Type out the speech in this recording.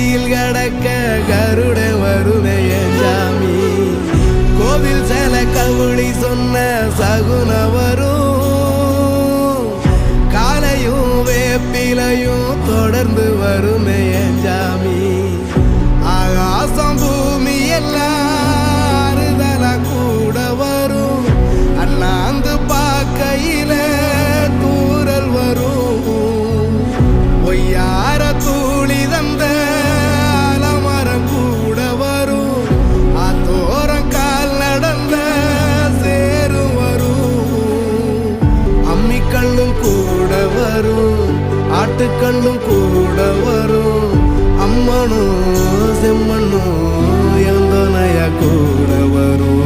வீதியில் கடக்க கருட வருமே என் சாமி கோவில் சில கவுளி சொன்ன சகுன வரும் காலையும் வேப்பிலையும் தொடர்ந்து வருமே என் சாமி ஆகாசம் பூமி எல்லாருதல கூட வரும் அண்ணாந்து பார்க்கையில தூரல் வரும் ஒய்யார தூளி தந்த அலமரம் கூட வரும் அத்தோரம் கால் நடந்த சேரும் வரும் அம்மிக்கல்லும் கூட வரும் ஆட்டுக்கல்லும் கூட வரும் அம்மனும் செம்மண்ணும் எந்தனைய கூட வரும்